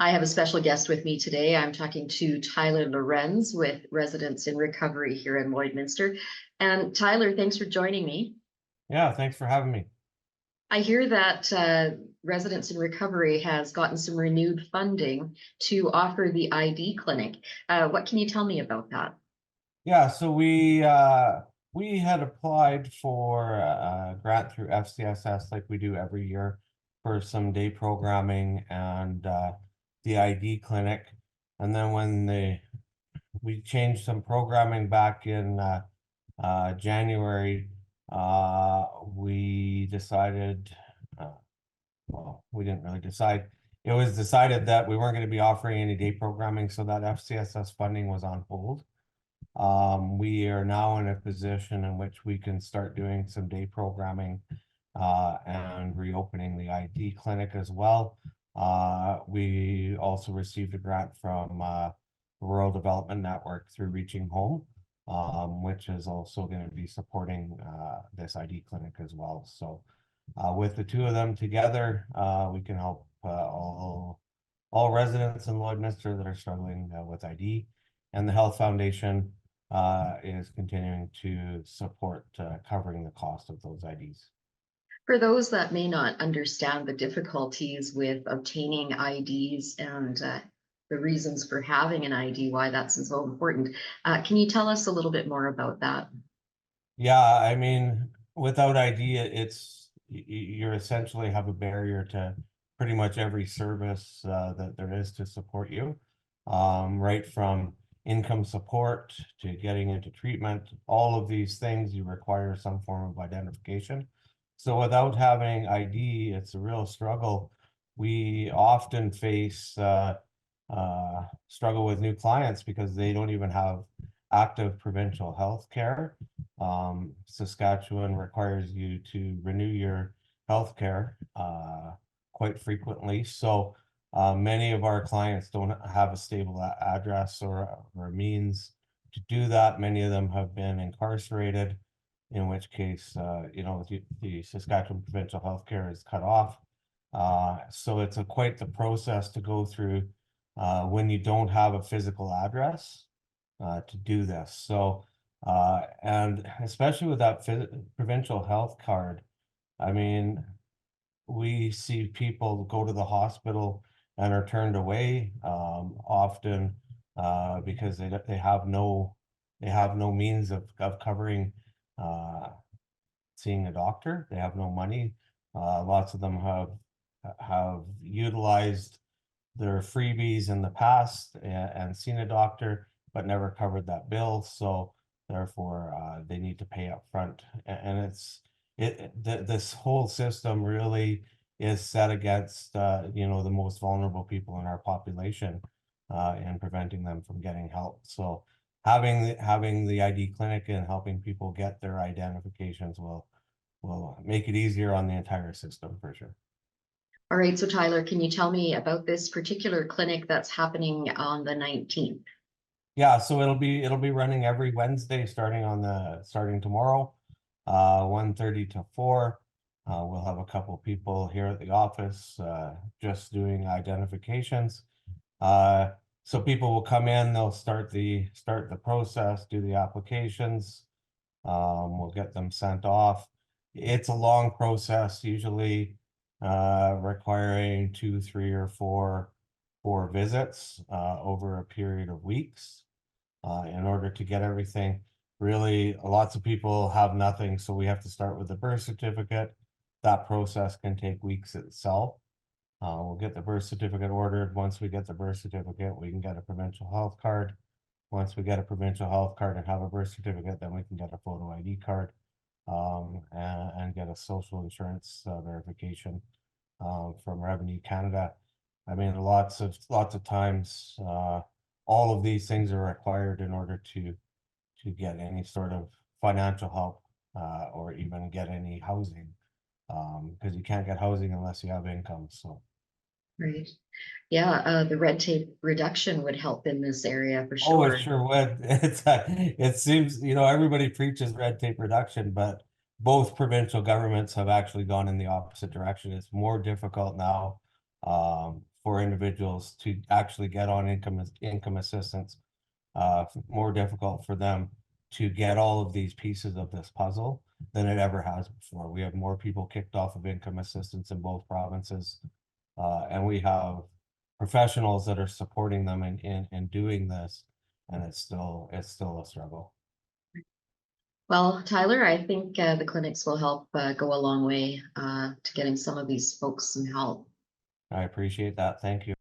I have a special guest with me today. I'm talking to Tyler Lorenz with Residents in Recovery here in Lloydminster. And Tyler, thanks for joining me. Yeah, thanks for having me. I hear that Residents in Recovery has gotten some renewed funding to offer the ID clinic. What can you tell me about that? Yeah, so we had applied for a grant through FCSS like we do every year for some day programming and the ID clinic. And then when we changed some programming back in January, we decided, well, we didn't really decide. It was decided that we weren't going to be offering any day programming, so that FCSS funding was on hold. We are now in a position in which we can start doing some day programming and reopening the ID clinic as well. We also received a grant from Rural Development Network through Reaching Home, which is also going to be supporting this ID clinic as well. So with the two of them together, we can help all residents in Lloydminster that are struggling with ID. And the Health Foundation is continuing to support covering the cost of those IDs. For those that may not understand the difficulties with obtaining IDs and the reasons for having an ID, why that's so important, can you tell us a little bit more about that? Yeah, I mean, without ID, you're essentially have a barrier to pretty much every service that there is to support you, right from income support to getting into treatment. All of these things you require some form of identification. So without having ID, it's a real struggle. We often face struggle with new clients because they don't even have active provincial health care. Saskatchewan requires you to renew your health care quite frequently. So many of our clients don't have a stable address or means to do that. Many of them have been incarcerated, in which case, the Saskatchewan provincial health care is cut off. So it's quite the process to go through when you don't have a physical address to do this. So, and especially with that provincial health card, I mean, we see people go to the hospital and are turned away often because they have no means of covering seeing a doctor. They have no money. Lots of them have utilized their freebies in the past and seen a doctor, but never covered that bill. So therefore, they need to pay up front. And this whole system really is set against the most vulnerable people in our population and preventing them from getting help. So having the ID clinic and helping people get their identifications will make it easier on the entire system for sure. All right, so Tyler, can you tell me about this particular clinic that's happening on the 19th? Yeah, so it'll be running every Wednesday starting tomorrow, 1:30 to 4. We'll have a couple people here at the office just doing identifications. So people will come in, they'll start the process, do the applications. We'll get them sent off. It's a long process, usually requiring 2, 3, or 4 visits over a period of weeks in order to get everything. Really, lots of people have nothing, so we have to start with the birth certificate. That process can take weeks itself. We'll get the birth certificate ordered. Once we get the birth certificate, we can get a provincial health card. Once we get a provincial health card and have a birth certificate, then we can get a photo ID card and get a social insurance verification from Revenue Canada. I mean, lots of times, all of these things are required in order to get any sort of financial help or even get any housing, because you can't get housing unless you have income. So. Right. Yeah, the red tape reduction would help in this area for Oh, sure. it sure would. It seems, everybody preaches red tape reduction, but both provincial governments have actually gone in the opposite direction. It's more difficult now for individuals to actually get on income assistance. More difficult for them to get all of these pieces of this puzzle than it ever has before. We have more people kicked off of income assistance in both provinces. And we have professionals that are supporting them in doing this, and it's still a struggle. Well, Tyler, I think the clinics will help go a long way to getting some of these folks some help. I appreciate that. Thank you.